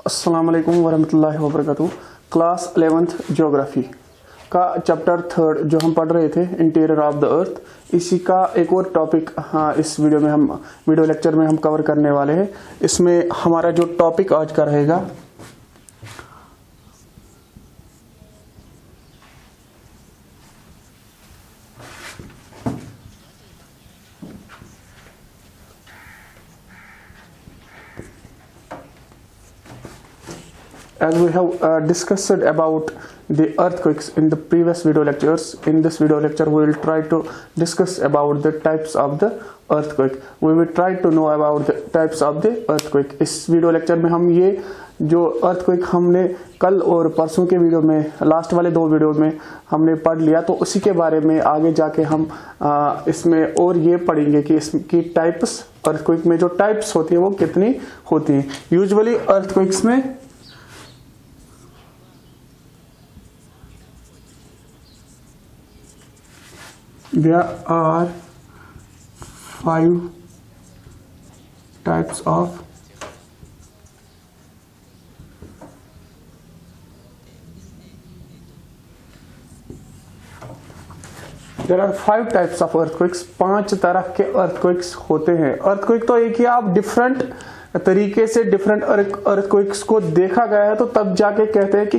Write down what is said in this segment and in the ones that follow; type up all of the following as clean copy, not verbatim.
अस्सलाम वालेकुम वरहमतुल्लाहि वबरकातुहू। क्लास 11th ज्योग्राफी का चैप्टर 3 जो हम पढ़ रहे थे इंटीरियर ऑफ द अर्थ, इसी का एक और टॉपिक इस वीडियो लेक्चर में हम कवर करने वाले हैं। इसमें हमारा जो टॉपिक आज का रहेगा as we have discussed about the earthquakes in the previous video lectures. In this video lecture we will try to discuss about the types of the earthquake. We will try to know about the types of the earthquake. इस video lecture में हम ये जो earthquake हमने कल और परसों के वीडियो में, लास्ट वाले दो वीडियो में हमने पढ़ लिया, तो उसी के बारे में आगे जाके हम इसमें और ये पढ़ेंगे कि इसकी टाइप्स, earthquake में जो टाइप्स होती है वो कितनी होती हैं। यूजुअली earthquakes में there are 5 types of earthquakes। 5 तरह के earthquakes होते हैं। earthquake तो एक ही आप डिफरेंट तरीके से डिफरेंट अर्थक्वेक्स को देखा गया है, तो तब जाके कहते हैं कि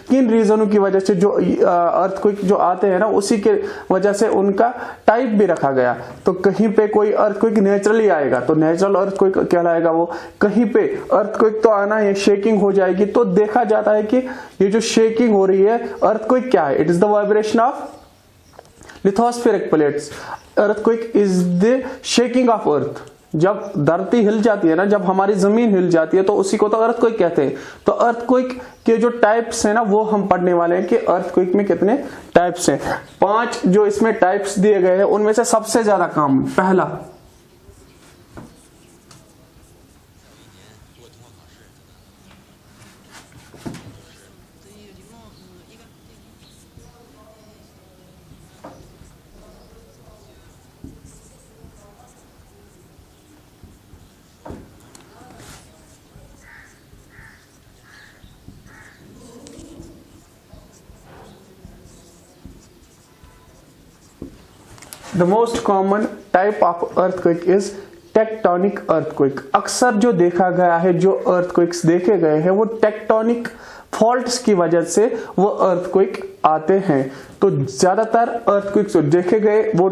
किन रीजनों की वजह से जो अर्थक्वेक जो आते हैं ना, उसी के वजह से उनका टाइप भी रखा गया। तो कहीं पे कोई अर्थक्वेक नेचुरली आएगा तो नेचुरल अर्थक्वेक कहलाएगा वो। कहीं पे अर्थक्वेक तो आना है, शेकिंग हो जाएगी, तो देखा जाता है कि ये जो शेकिंग हो रही है अर्थक्वेक क्या है। It is the vibration of lithospheric plates. Earthquake is the shaking of earth. जब धरती हिल जाती है ना, जब हमारी जमीन हिल जाती है, तो उसी को तो अर्थक्वेक कहते हैं। तो अर्थक्वेक के जो टाइप्स हैं ना, वो हम पढ़ने वाले हैं कि अर्थक्वेक में कितने टाइप्स हैं। 5 जो इसमें टाइप्स दिए गए हैं, उनमें से सबसे ज्यादा कॉमन पहला The most common type of earthquake is tectonic earthquake। अक्सर जो देखा गया है, जो earthquakes देखे गए हैं, वो टेक्टोनिक फॉल्ट्स की वजह से वो earthquake आते हैं। तो ज्यादातर earthquakes जो देखे गए वो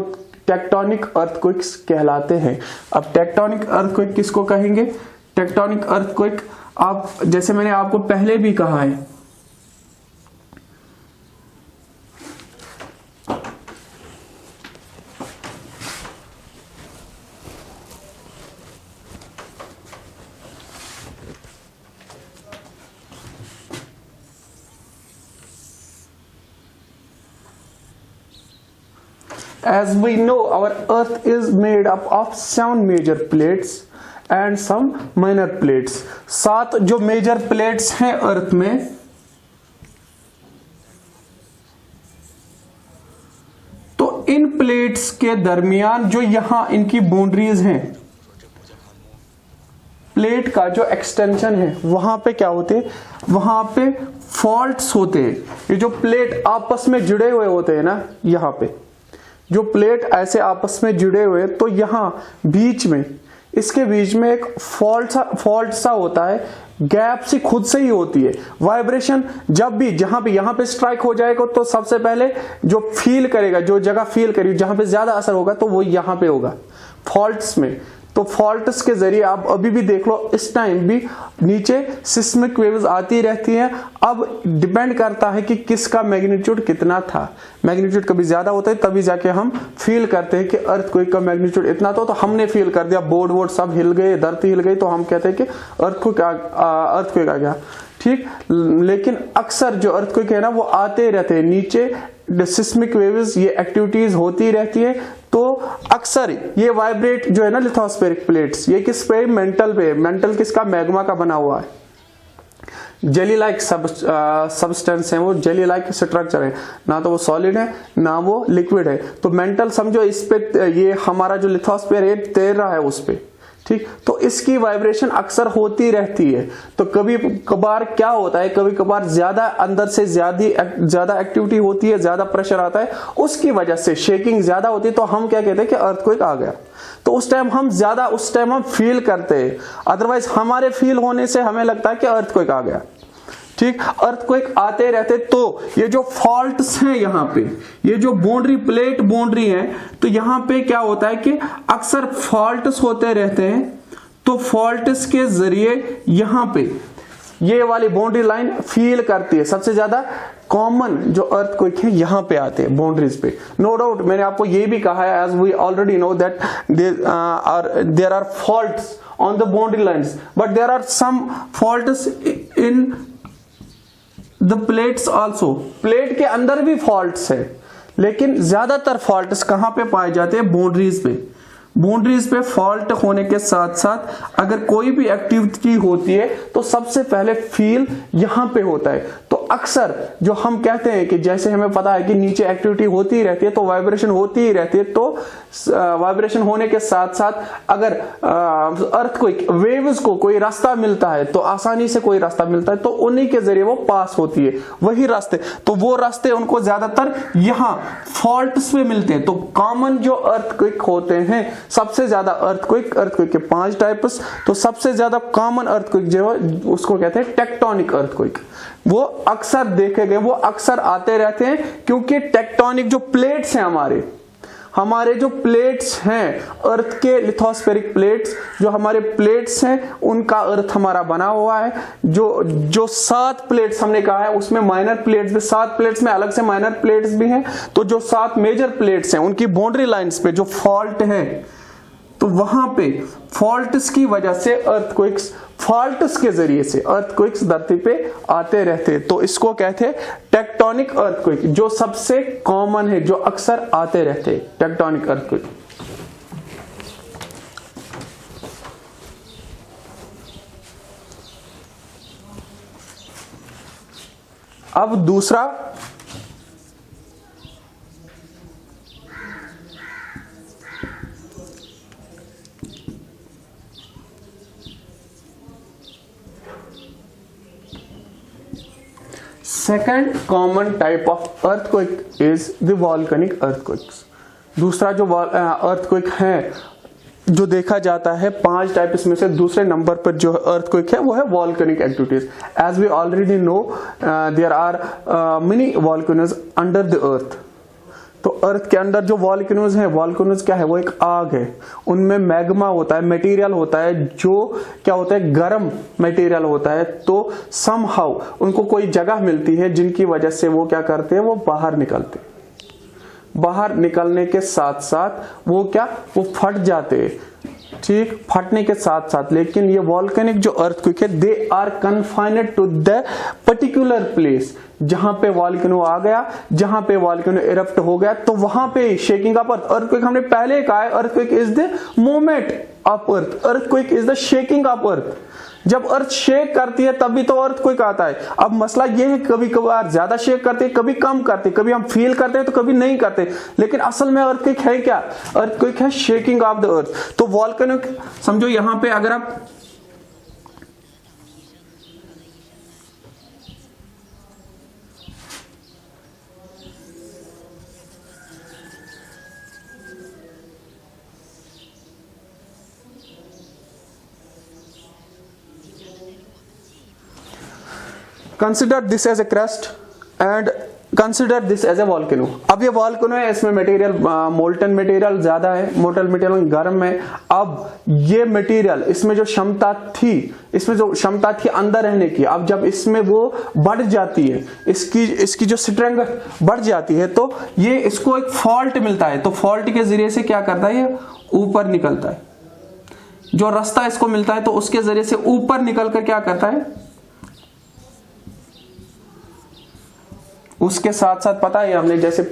टेक्टोनिक earthquakes कहलाते हैं। अब टेक्टोनिक earthquake किसको कहेंगे? टेक्टोनिक earthquake आप, जैसे मैंने आपको पहले भी कहा है, as we know our earth is made up of 7 major plates and some minor plates। 7 जो मेजर प्लेट्स हैं अर्थ में, तो इन प्लेट्स के दरमियान जो यहां इनकी बाउंड्रीज हैं, प्लेट का जो एक्सटेंशन है, वहां पे क्या होते हैं? वहां पे फॉल्ट्स होते हैं। ये जो प्लेट आपस में जुड़े हुए होते हैं ना, यहां पे जो प्लेट ऐसे आपस में जुड़े हुए, तो यहां बीच में, इसके बीच में एक फॉल्ट सा होता है, गैप सी खुद से ही होती है। वाइब्रेशन जब भी जहां पे यहां पे स्ट्राइक हो जाएगा, तो सबसे पहले जो फील करेगा, जो जगह फील करेगी, जहां पे ज्यादा असर होगा, तो वो यहां पे होगा फॉल्ट्स में। तो फॉल्ट्स के जरिए आप अभी भी देख लो, इस टाइम भी नीचे सिस्मिक वेव्स आती रहती हैं। अब डिपेंड करता है कि किसका मैग्नीट्यूड कितना था। मैग्नीट्यूड कभी ज्यादा होता है, तभी जाके हम फील करते हैं कि अर्थक्वेक का मैग्नीट्यूड इतना तो हमने फील कर दिया, बोर्ड सब हिल गए, धरती हिल गई, तो हम कहते हैं कि अर्थक्वेक आ गया। ठीक, लेकिन अक्सर जो अर्थक्वेक है ना, वो आते रहते हैं नीचे, सिस्मिक वेव्स, ये एक्टिविटीज होती रहती है। तो अक्सर ये वाइब्रेट जो है ना, लिथोस्फेरिक प्लेट्स, ये किस पे? मेंटल पे। मेंटल किसका? मैग्मा का बना हुआ है। जेली लाइक सब्सटेंस है, वो जेली लाइक स्ट्रक्चर है, ना तो वो सॉलिड है ना वो लिक्विड है। तो मेंटल समझो, इस पे ये हमारा जो लिथोस्फीयर है तैर रहा है उस पे, ठीक। तो इसकी वाइब्रेशन अक्सर होती रहती है। तो कभी कभार क्या होता है, कभी कभार ज्यादा अंदर से ज्यादा एक्टिविटी होती है, ज्यादा प्रेशर आता है, उसकी वजह से शेकिंग ज्यादा होती है, तो हम क्या कहते हैं कि अर्थक्वेक आ गया। तो उस टाइम हम फील करते हैं, अदरवाइज हमारे फील होने से हमें लगता है कि अर्थक्वेक आ गया। ठीक। अर्थक्वेक आते रहते, तो ये जो फॉल्ट्स हैं यहाँ पे, ये जो प्लेट बाउंड्री है, तो यहाँ पे क्या होता है कि अक्सर फॉल्ट्स होते रहते हैं। तो फॉल्ट्स के जरिए यहाँ पे ये वाली बाउंड्री लाइन फील करती है। सबसे ज्यादा कॉमन जो अर्थक्वेक है यहाँ पे आते हैं बाउंड्रीज पे। नो डाउट मैंने आपको ये भी कहा है, as we already know that there are faults on the boundary lines, but there are some faults in the plates also. Plate के अंदर भी फॉल्ट्स है, लेकिन ज्यादातर फॉल्ट्स कहां पे पाए जाते हैं, बाउंड्रीज पे। बाउंड्रीज पे फॉल्ट होने के साथ साथ अगर कोई भी एक्टिविटी होती है तो सबसे पहले फील यहां पे होता है। तो अक्सर जो हम कहते हैं कि जैसे हमें पता है कि नीचे एक्टिविटी होती ही रहती है, तो वाइब्रेशन होती ही रहती है, तो वाइब्रेशन होने के साथ साथ अगर अर्थक्वेक वेव्स को कोई रास्ता मिलता है, तो आसानी से कोई रास्ता मिलता है, तो उन्हीं के जरिए वो पास होती है वही रास्ते। तो वो रास्ते उनको ज्यादातर यहाँ फॉल्ट्स पे मिलते हैं। तो कॉमन जो अर्थक्वेक होते हैं, सबसे ज्यादा अर्थक्वेक के 5 टाइप्स। तो सबसे ज्यादा कॉमन अर्थक्वेक जो है उसको कहते हैं टेक्टोनिक अर्थक्वेक। वो अक्सर देखे गए, वो अक्सर आते रहते हैं, क्योंकि टेक्टोनिक जो प्लेट्स हैं हमारे जो प्लेट्स हैं अर्थ के, लिथोस्फेरिक प्लेट्स जो हमारे प्लेट्स हैं, उनका अर्थ हमारा बना हुआ है। जो 7 प्लेट्स हमने कहा है, उसमें माइनर प्लेट्स भी, 7 प्लेट्स में अलग से माइनर प्लेट्स भी हैं। तो जो 7 मेजर प्लेट्स हैं, उनकी बाउंड्री लाइंस पे जो फॉल्ट है, तो वहां पे फॉल्ट्स की वजह से अर्थक्वेक्स, फॉल्ट्स के जरिए से अर्थक्वेक्स धरती पे आते रहते हैं। तो इसको कहते हैं टेक्टोनिक अर्थक्वेक, जो सबसे कॉमन है, जो अक्सर आते रहते हैं, टेक्टोनिक अर्थक्वेक। अब दूसरा second common type of earthquake is the volcanic earthquakes. दूसरा जो अर्थक्वेक है जो देखा जाता है 5 टाइप्स में से दूसरे नंबर पर जो अर्थक्वेक है वो है volcanic activities. As we already know there are many volcanoes under the earth. तो अर्थ के अंदर जो वॉल्केनोज है, वॉल्केनोज क्या है, वो एक आग है, उनमें मैग्मा होता है, मटेरियल होता है, जो क्या होता है, गर्म मटेरियल होता है। तो समहाउ उनको कोई जगह मिलती है जिनकी वजह से वो क्या करते हैं, वो बाहर निकलते हैं। बाहर निकलने के साथ साथ वो फट जाते हैं। ठीक, फटने के साथ साथ, लेकिन ये वॉल्केनिक जो अर्थक्वेक है, they are confined to the particular place. जहां पे वॉल्केनो आ गया, जहां पे वॉल्केनो इरप्ट हो गया, तो वहां पे शेकिंग ऑफ अर्थ। अर्थक्वेक हमने पहले कहा है, earthquake is the movement of earth, earthquake is the shaking of earth. जब अर्थ शेक करती है तभी तो अर्थक्वेक आता है। अब मसला ये है, कभी कभार ज्यादा शेक करते हैं, कभी कम करते, कभी हम फील करते हैं तो कभी नहीं करते, लेकिन असल में अर्थक्वेक है क्या, अर्थक्वेक है शेकिंग ऑफ द अर्थ। तो वॉल्केनो समझो, यहां पे अगर आप consider this as a crust and consider this as a volcano. अब ये वॉल्केनो है, इसमें मटेरियल मोल्टन मटेरियल ज्यादा है, मोल्टन मटेरियल गर्म है। अब ये मटेरियल, इसमें जो क्षमता थी अंदर रहने की, अब जब इसमें वो बढ़ जाती है, इसकी जो स्ट्रेंथ बढ़ जाती है, तो ये इसको एक फॉल्ट मिलता है। तो फॉल्ट के जरिए से क्या करता है, ये ऊपर निकलता है। जो रास्ता इसको मिलता है, तो उसके जरिए से ऊपर निकल कर क्या करता है, उसके साथ साथ पता है हमने जैसे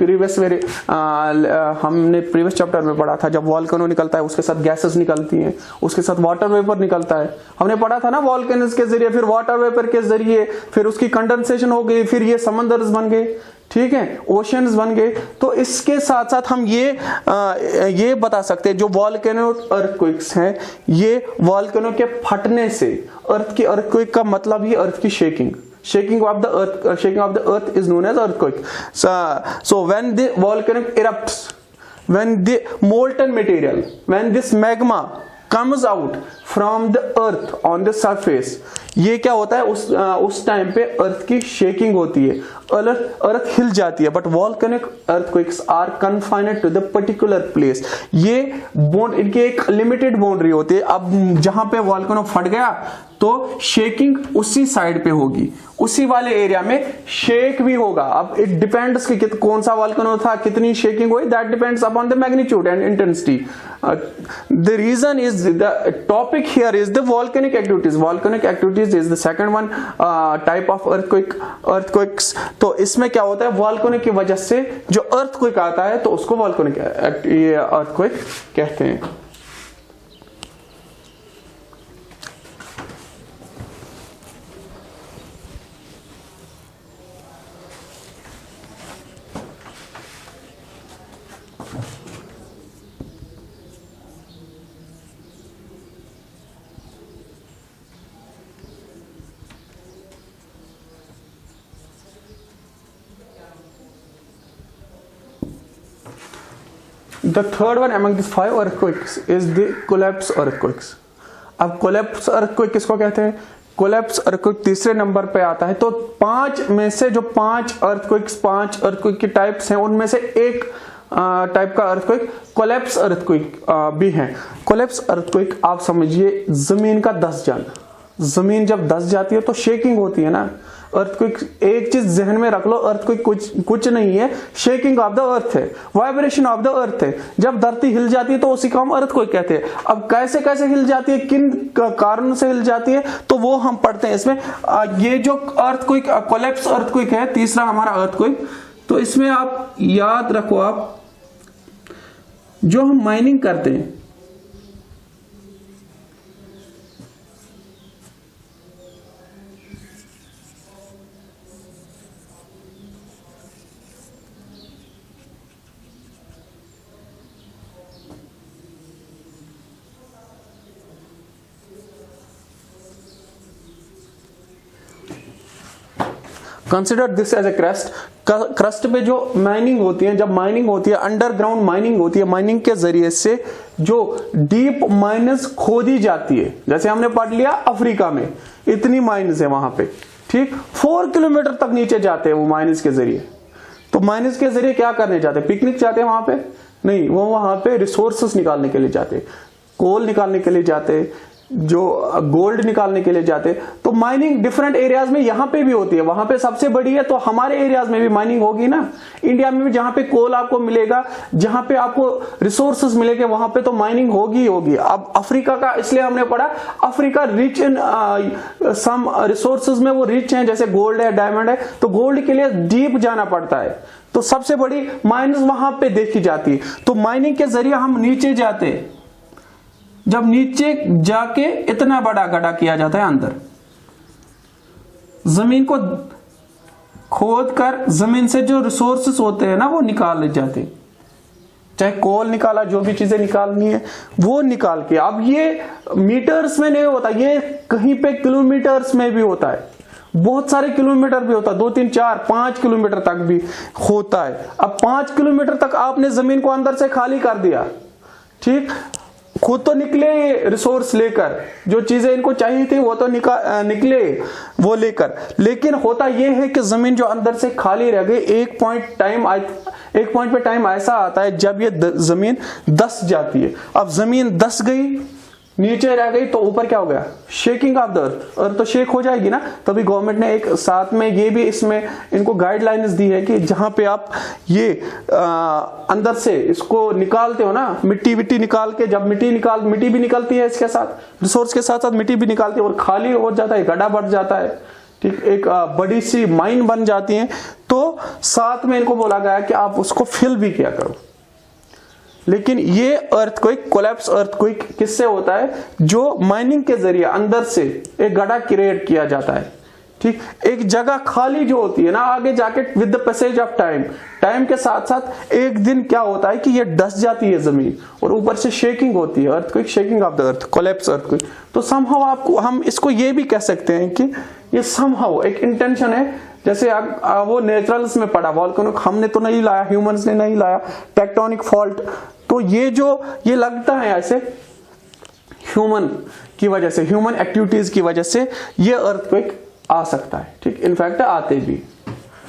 हमने प्रीवियस चैप्टर में पढ़ा था, जब वॉल्केनो निकलता है उसके साथ गैसेस निकलती हैं, उसके साथ वाटर वेपर निकलता है। हमने पढ़ा था ना वॉल्केनोस के जरिए, फिर वाटर वेपर के जरिए, फिर उसकी कंडेंसेशन हो गई, फिर ये समंदर बन गए, ठीक है, ओशंस बन गए। तो इसके साथ साथ हम ये बता सकते हैं जो वॉल्केनो अर्थक्वेक्स हैं, ये वॉल्केनो के फटने से, अर्थ की अर्थक्वेक का मतलब ही अर्थ की shaking of the earth is known as earthquake. So when the volcano erupts, when the molten material, when this magma comes out from the earth on the surface, ये क्या होता है उस टाइम पे अर्थ की शेकिंग होती है, अर्थ हिल जाती है। But volcanic earthquakes are confined to the particular place. ये इनकी एक लिमिटेड बाउंड्री होती है। अब जहां पे वॉल्केनो फट गया तो शेकिंग उसी साइड पे होगी, उसी वाले एरिया में शेक भी होगा। अब इट डिपेंड्स कि कौन सा वॉल्केनो था, कितनी शेकिंग हुई, that depends upon the magnitude and intensity. The reason is the topic here is the volcanic activities. Volcanic activities is the second one type of earthquakes. तो इसमें क्या होता है, वॉल्केनो की वजह से जो अर्थक्वेक आता है तो उसको वॉल्केनिक अर्थक्वेक कहते हैं। The third one among these 5 earthquakes is the collapse earthquakes. अब collapse earthquake किसको कहते हैं? collapse earthquake तीसरे नंबर पे आता है। तो 5 में से जो 5 earthquake की टाइप्स हैं, उनमें से एक टाइप का earthquake collapse earthquake भी है। collapse earthquake आप समझिए जमीन का धस जाना। जमीन जब धस जाती है तो शेकिंग होती है ना। अर्थक्वेक, एक चीज जहन में रख लो, अर्थक्वेक कुछ नहीं है, शेकिंग ऑफ द अर्थ है, वाइब्रेशन ऑफ द अर्थ है। जब धरती हिल जाती है तो उसी को हम अर्थक्वेक कहते हैं। अब कैसे कैसे हिल जाती है, किन कारणों से हिल जाती है, तो वो हम पढ़ते हैं इसमें। ये जो अर्थक्वेक कोलैप्स अर्थक्वेक है, तीसरा हमारा अर्थक्वेक, तो इसमें आप याद रखो, आप जो हम माइनिंग करते हैं, consider this as a crust. Crust पे जो माइनिंग होती है, जब माइनिंग होती है, अंडरग्राउंड माइनिंग होती है, माइनिंग के जरिए से जो डीप माइनस खोदी जाती है, जैसे हमने पढ़ लिया अफ्रीका में इतनी माइन्स है वहां पे, ठीक, 4 किलोमीटर तक नीचे जाते हैं वो माइनस के जरिए। तो माइनस के जरिए क्या करने जाते हैं, पिकनिक जाते हैं वहां पे नहीं, वो वहां पे रिसोर्सेस निकालने के लिए जाते, कोल निकालने के लिए जाते, जो गोल्ड निकालने के लिए जाते। तो माइनिंग डिफरेंट एरियाज में यहां पे भी होती है, वहां पे सबसे बड़ी है, तो हमारे एरियाज में भी माइनिंग होगी ना, इंडिया में भी जहां पे कोल आपको मिलेगा, जहां पे आपको रिसोर्सेज मिलेंगे, वहां पे तो माइनिंग होगी होगी। अब अफ्रीका का इसलिए हमने पढ़ा, Africa rich in some resources में वो रिच है, जैसे गोल्ड है, डायमंड है, तो गोल्ड के लिए डीप जाना पड़ता है, तो सबसे बड़ी माइनिंग वहां पे देखी जाती है। तो माइनिंग के जरिए हम नीचे जाते, जब नीचे जाके इतना बड़ा गड्ढा किया जाता है, अंदर जमीन को खोद कर जमीन से जो रिसोर्सेस होते हैं ना वो निकाले जाते, चाहे कोल निकाला, जो भी चीजें निकालनी है वो निकाल के। अब ये मीटर्स में नहीं होता, ये कहीं पे किलोमीटर्स में भी होता है, बहुत सारे किलोमीटर भी होता है, 2 3 4 5 किलोमीटर तक भी होता है। अब 5 किलोमीटर तक आपने जमीन को अंदर से खाली कर दिया, ठीक, खुद तो निकले रिसोर्स लेकर, जो चीजें इनको चाहिए थी वो तो निकले वो लेकर, लेकिन होता यह है कि जमीन जो अंदर से खाली रह गई, एक पॉइंट पे टाइम ऐसा आता है जब ये जमीन धंस जाती है। अब जमीन धंस गई, नीचे रह गई, तो ऊपर क्या हो गया, शेकिंग ऑफ द अर्थ, अर्थ तो शेक हो जाएगी ना। तभी गवर्नमेंट ने एक साथ में ये भी इसमें इनको गाइडलाइंस दी है कि जहां पे आप ये अंदर से इसको निकालते हो ना, मिट्टी निकाल के, जब मिट्टी भी निकलती है इसके साथ, रिसोर्स के साथ साथ मिट्टी भी निकालती है, और खाली हो जाता है, गड्ढा बढ़ जाता है, ठीक, एक बड़ी सी माइन बन जाती हैं, तो साथ में इनको बोला गया कि आप उसको फिल भी किया करो। लेकिन ये अर्थक्वेक, कोलैप्स अर्थक्वेक किससे होता है? जो माइनिंग के जरिए अंदर से एक गड्ढा क्रिएट किया जाता है, ठीक, एक जगह खाली जो होती है ना, आगे जाके with the passage of time, time के साथ साथ एक दिन क्या होता है कि ये डस जाती है जमीन और ऊपर से शेकिंग होती है, earthquake, shaking of the earth, collapse earthquake. तो समहाउ आपको हम इसको ये भी कह सकते हैं कि ये समहाउ एक इंटेंशन है, जैसे वो नेचुरल्स में पड़ा, वॉल्केनो हमने तो नहीं लाया, ह्यूमंस ने नहीं लाया, टेक्टोनिक फॉल्ट, तो ये लगता है ऐसे ह्यूमन की वजह से, ह्यूमन एक्टिविटीज की वजह से ये अर्थक्वेक आ सकता है, ठीक, इनफैक्ट आते भी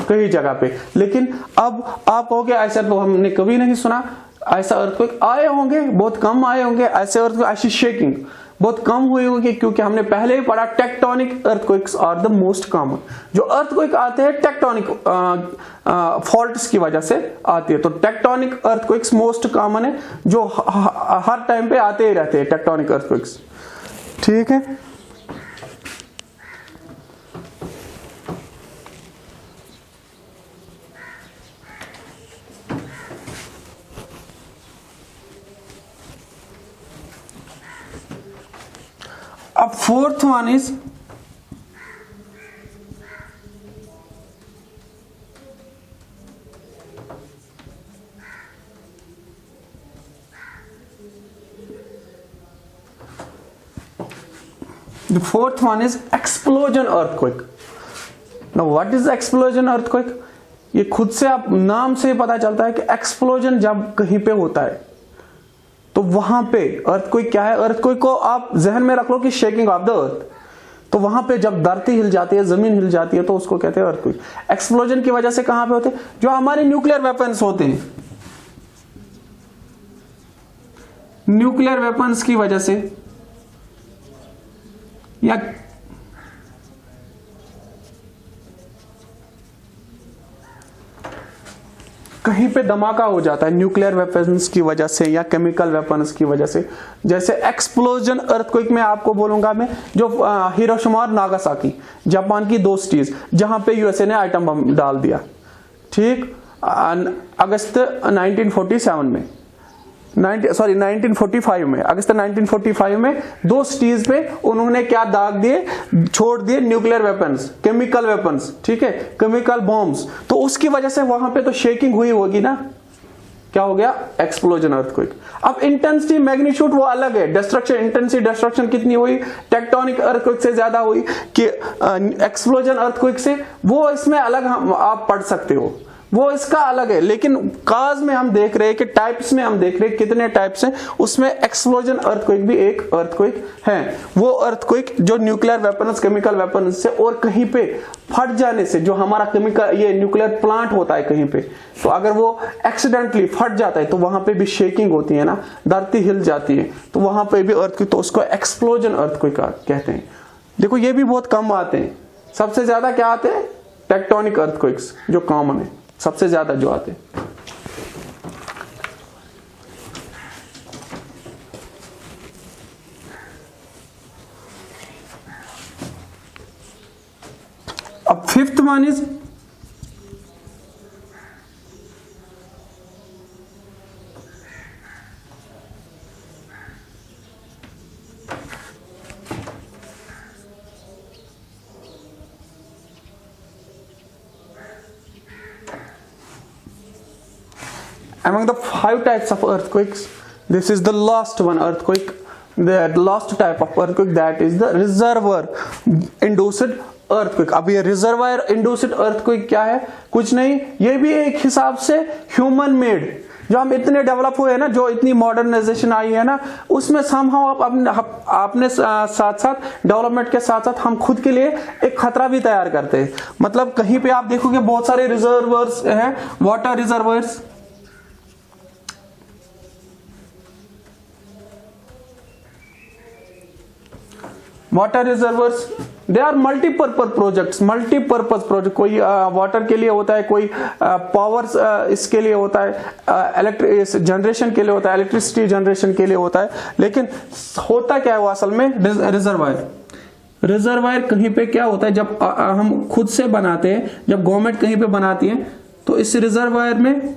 कई जगह पे। लेकिन अब आप कहोगे ऐसा तो हमने कभी नहीं सुना, ऐसा अर्थक्वेक आए होंगे, बहुत कम आए होंगे ऐसे अर्थक्वेक, ऐसी शेकिंग बहुत कम हुई होगी, क्योंकि हमने पहले ही पढ़ा tectonic earthquakes are the most common. जो अर्थक्वेक आते हैं टेक्टोनिक फॉल्ट्स की वजह से आती है, तो टेक्टोनिक अर्थक्वेक्स मोस्ट कॉमन है, जो हर टाइम पे आते ही रहते हैं टेक्टोनिक अर्थक्वेक्स, ठीक है। अब fourth one is the fourth one is explosion earthquake. Now what is explosion earthquake? ये खुद से आप नाम से पता चलता है कि एक्सप्लोजन जब कहीं पे होता है तो वहां पे अर्थक्वेक क्या है? अर्थक्वेक को आप जहन में रख लो कि शेकिंग ऑफ द अर्थ, तो वहां पे जब धरती हिल जाती है, जमीन हिल जाती है, तो उसको कहते हैं अर्थक्वेक। एक्सप्लोजन की वजह से कहां पे होते हैं? जो हमारे न्यूक्लियर वेपन्स होते हैं, न्यूक्लियर वेपन्स की वजह से, या कहीं पे धमाका हो जाता है न्यूक्लियर वेपन्स की वजह से या केमिकल वेपन्स की वजह से। जैसे एक्सप्लोजन अर्थक्वेक में आपको बोलूंगा मैं, जो हिरोशिमा और नागासाकी, जापान की 2 सिटीज जहां पे यूएसए ने आइटम बम डाल दिया, ठीक, अगस्त 1947 में, 1945 में, अगस्त 1945 में 2 सिटीज पे उन्होंने क्या दाग दिए, छोड़ दिए न्यूक्लियर वेपन्स, केमिकल वेपन्स, ठीक है, केमिकल बॉम्ब्स। तो उसकी वजह से वहां पे तो शेकिंग हुई होगी ना, क्या हो गया? Explosion earthquake. अब इंटेंसिटी मैग्नीट्यूड वो अलग है, डिस्ट्रक्शन इंटेंसिटी डिस्ट्रक्शन कितनी हुई, टेक्टोनिक अर्थक्वेक से ज्यादा हुई कि एक्सप्लोजन अर्थक्वेक से, वो इसमें अलग आप पढ़ सकते हो, वो इसका अलग है। लेकिन काज में हम देख रहे हैं कि टाइप्स में हम देख रहे हैं कितने टाइप्स हैं, उसमें एक्सप्लोजन अर्थक्वेक भी एक अर्थक्वेक है। वो अर्थक्वेक जो न्यूक्लियर वेपन्स, केमिकल वेपन्स से और कहीं पे फट जाने से, जो हमारा केमिकल ये न्यूक्लियर प्लांट होता है कहीं पे, तो अगर वो एक्सीडेंटली फट जाता है तो वहां पे भी शेकिंग होती है ना, धरती हिल जाती है, तो वहां पे भी अर्थक्वेक, तो उसको एक्सप्लोजन अर्थक्वेक कहते हैं। देखो ये भी बहुत कम आते हैं, सबसे ज्यादा क्या आते हैं? टेक्टोनिक अर्थक्वेक्स जो कॉमन है, सबसे ज्यादा जो आते हैं। अब fifth one is among the 5 types of earthquakes, this is the last one earthquake, the last type of earthquake, that is the reservoir induced earthquake। अब ये reservoir induced earthquake क्या है? कुछ नहीं, ये भी एक हिसाब से ह्यूमन मेड, जो हम इतने डेवलप हुए हैं ना, जो इतनी मॉडर्नाइजेशन आई है ना, उसमें समहाउ आपने साथ साथ डेवलपमेंट के साथ साथ हम खुद के लिए एक खतरा भी तैयार करते हैं। मतलब कहीं पे आप देखोगे बहुत सारे रिजर्वर्स हैं, water reservoirs, water reservoirs, they are multipurpose projects, multipurpose project. कोई वाटर के लिए होता है, कोई पावर इसके लिए होता है, इलेक्ट्रिक जनरेशन के लिए होता है, इलेक्ट्रिसिटी जनरेशन के लिए होता है। लेकिन होता क्या है वो असल में? रिजर्वायर, रिजर्वायर कहीं पे क्या होता है, जब हम खुद से बनाते हैं, जब गवर्नमेंट कहीं पे बनाती है तो इस रिजर्वायर में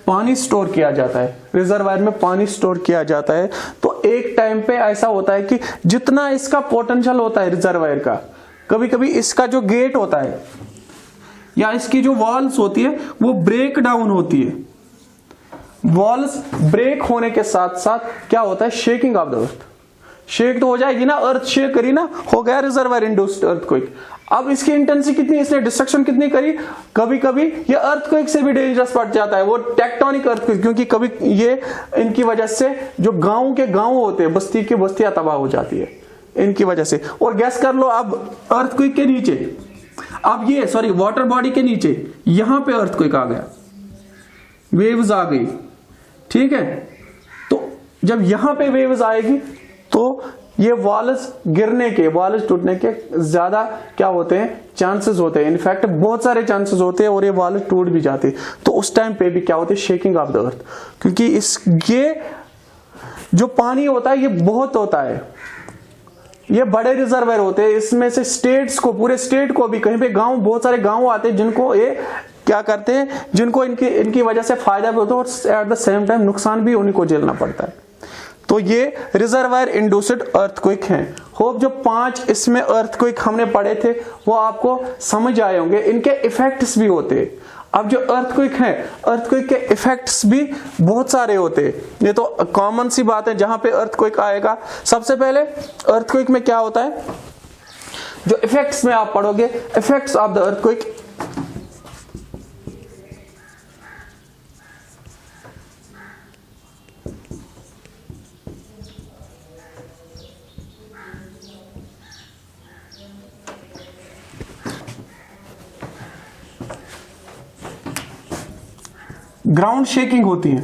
पानी स्टोर किया जाता है, रिजर्वायर में पानी स्टोर किया जाता है। तो एक टाइम पे ऐसा होता है कि जितना इसका पोटेंशियल होता है रिजर्वायर का, कभी कभी इसका जो गेट होता है या इसकी जो वॉल्स होती है वो ब्रेक डाउन होती है। वॉल्स ब्रेक होने के साथ साथ क्या होता है, shaking of the earth. Shake तो हो जाएगी ना, अर्थ शेक करी ना, हो गया रिजर्वायर इंड्यूस्ड अर्थक्वेक। अब इसकी इंटेंसिटी कितनी, इसने डिस्ट्रक्शन कितनी करी, कभी कभी ये अर्थक्वेक से भी डेंजरस पड़ जाता है, वो टेक्टोनिक अर्थक्वेक, क्योंकि कभी ये इनकी वजह से जो गांव के गांव होते हैं, बस्ती की बस्तियां तबाह हो जाती है इनकी वजह से। और गैस कर लो, अब अर्थक्वेक के नीचे, अब ये सॉरी वाटर बॉडी के नीचे यहां पे अर्थक्वेक आ गया, वेव्स आ गई, ठीक है। तो जब यहां पे वेव्स आएगी तो ये वॉल्स गिरने के, वॉल्स टूटने के ज्यादा क्या होते हैं, चांसेस होते हैं। इनफैक्ट बहुत सारे चांसेस होते हैं और ये वॉल्स टूट भी जाते हैं। तो उस टाइम पे भी क्या होती है, शेकिंग ऑफ द अर्थ, क्योंकि ये जो पानी होता है ये बहुत होता है, ये बड़े रिजर्वायर होते हैं। इसमें से स्टेट्स को, पूरे स्टेट को भी, कहीं पे गांव, बहुत सारे गांव आते हैं जिनको ये क्या करते हैं, जिनको इनकी वजह से फायदा भी होता है और एट द सेम टाइम नुकसान भी उन्हीं को झेलना पड़ता है। तो ये रिजर्वायर इंड्यूस्ड अर्थक्वेक हैं। होप जो 5 इसमें अर्थक्वेक हमने पढ़े थे वो आपको समझ आए होंगे। इनके इफेक्ट्स भी होते हैं। अब जो अर्थक्वेक है, अर्थक्वेक के इफेक्ट्स भी बहुत सारे होते हैं। ये तो कॉमन सी बात है जहां पे अर्थक्वेक आएगा। सबसे पहले अर्थक्वेक में क्या होता है, जो इफेक्ट्स में आप पढ़ोगे, effects of the earthquake, ground shaking होती है।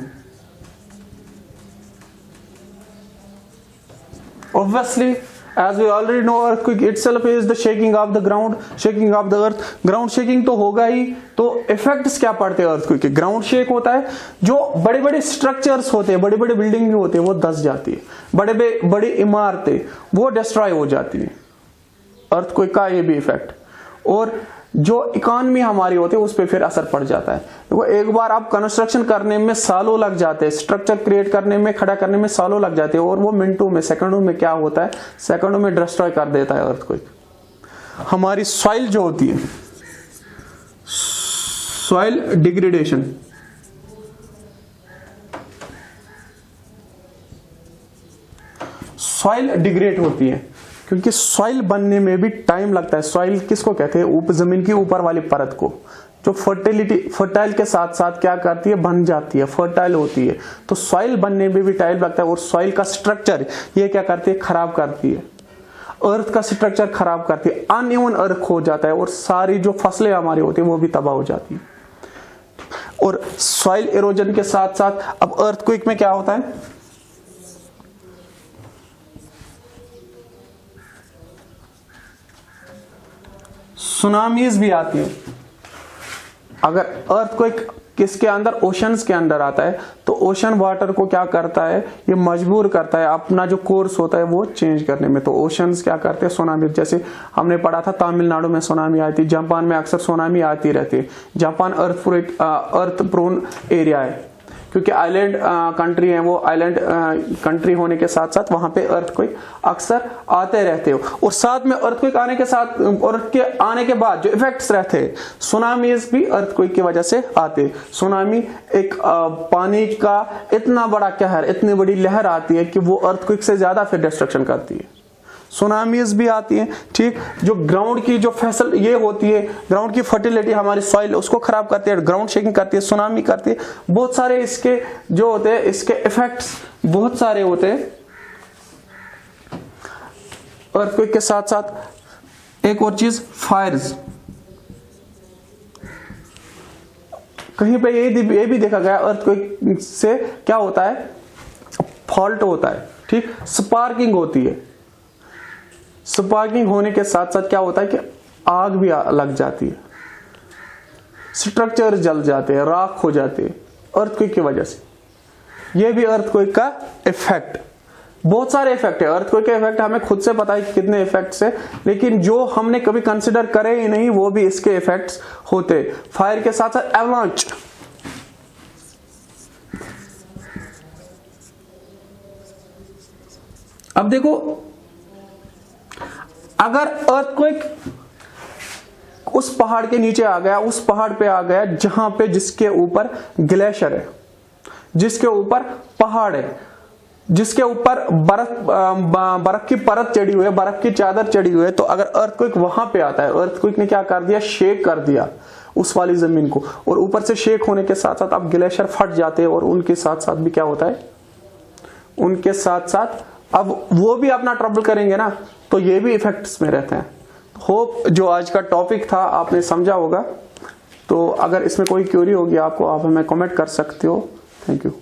Obviously, as we already know, earthquake itself is the shaking of the ground, shaking of the earth. Ground shaking तो होगा ही। तो इफेक्ट्स क्या पड़ते हैं अर्थक्वेक के, ग्राउंड शेक होता है, जो बड़े बड़े स्ट्रक्चर्स होते हैं, बड़े बड़े बिल्डिंग होते हैं वो धस जाती है, बड़ी इमारतें वो डिस्ट्रॉय हो जाती है, अर्थक्वेक का ये भी इफेक्ट। और जो इकोनॉमी हमारी होती है उस पर फिर असर पड़ जाता है। देखो, एक बार आप कंस्ट्रक्शन करने में सालों लग जाते हैं, स्ट्रक्चर क्रिएट करने में, खड़ा करने में सालों लग जाते हैं, और वो मिनटों में, सेकंडों में क्या होता है, सेकंडों में डिस्ट्रॉय कर देता है अर्थक्वेक। हमारी सॉइल जो होती है, सॉइल डिग्रेडेशन, सॉइल डिग्रेड होती है, क्योंकि सॉइल बनने में भी टाइम लगता है। सॉइल किसको कहते हैं, जमीन की ऊपर वाली परत को, जो फर्टाइल के साथ साथ क्या करती है, बन जाती है, फर्टाइल होती है। तो सॉइल बनने में भी टाइम लगता है, और सॉइल का स्ट्रक्चर ये क्या करती है, खराब करती है, अर्थ का स्ट्रक्चर खराब करती है, अनइवन अर्थ हो जाता है, और सारी जो फसलें हमारी होती है वो भी तबाह हो जाती है। और सॉइल इरोजन के साथ साथ अब अर्थक्वेक में क्या होता है, सुनामीज भी आती है। अगर अर्थक्वेक किसके अंदर, ओशंस के अंदर आता है, तो ओशन वाटर को क्या करता है, ये मजबूर करता है अपना जो कोर्स होता है वो चेंज करने में। तो ओशंस क्या करते हैं, सुनामी, जैसे हमने पढ़ा था तमिलनाडु में सुनामी आई थी, जापान में अक्सर सुनामी आती रहती है। जापान अर्थ प्रोन एरिया है, क्योंकि आइलैंड कंट्री है, वो आइलैंड कंट्री होने के साथ साथ वहां पे अर्थक्वेक अक्सर आते रहते हो। और साथ में अर्थक्वेक आने के साथ, अर्थ के आने के बाद जो इफेक्ट्स रहते हैं, सुनामीज भी अर्थक्वेक की वजह से आते। सुनामी एक पानी का इतना बड़ा कहर, इतनी बड़ी लहर आती है कि वो अर्थक्वेक से ज्यादा फिर डिस्ट्रक्शन करती है। सुनामीज भी आती है, ठीक। जो ग्राउंड की जो फसल ये होती है, ग्राउंड की फर्टिलिटी, हमारी सॉइल, उसको खराब करती है, ग्राउंड शेकिंग करती है, सुनामी करती है। बहुत सारे इसके जो होते हैं, इसके इफेक्ट्स बहुत सारे होते हैं। अर्थक्वेक के साथ साथ एक और चीज, फायर्स। कहीं पे ये भी देखा गया, अर्थक्वेक से क्या होता है, फॉल्ट होता है, ठीक, स्पार्किंग होती है। स्पार्किंग होने के साथ साथ क्या होता है कि आग भी लग जाती है, स्ट्रक्चर जल जाते हैं, राख हो जाते हैं अर्थक्वेक की वजह से। ये भी अर्थक्वेक का इफेक्ट। बहुत सारे इफेक्ट है अर्थक्वेक के इफेक्ट, हमें खुद से पता है कि कितने इफेक्ट्स है, लेकिन जो हमने कभी कंसिडर करे ही नहीं वो भी इसके इफेक्ट्स होते। फायर के साथ साथ एवलांच, अब देखो अगर अर्थक्वेक उस पहाड़ के नीचे आ गया, उस पहाड़ पे आ गया जहां पे जिसके ऊपर ग्लेशियर है, जिसके ऊपर पहाड़ है, जिसके ऊपर बर्फ की परत चढ़ी हुई है, बर्फ की चादर चढ़ी हुई है, तो अगर अर्थक्वेक वहां पे आता है, अर्थक्वेक ने क्या कर दिया, शेक कर दिया उस वाली जमीन को, और ऊपर से शेक होने के साथ साथ अब ग्लेशियर फट जाते हैं, और उनके साथ साथ भी क्या होता है, उनके साथ साथ अब वो भी अपना ट्रबल करेंगे ना, तो ये भी इफेक्ट्स में रहते हैं। होप जो आज का टॉपिक था आपने समझा होगा। तो अगर इसमें कोई क्वेरी होगी आपको, आप हमें कमेंट कर सकते हो। Thank you.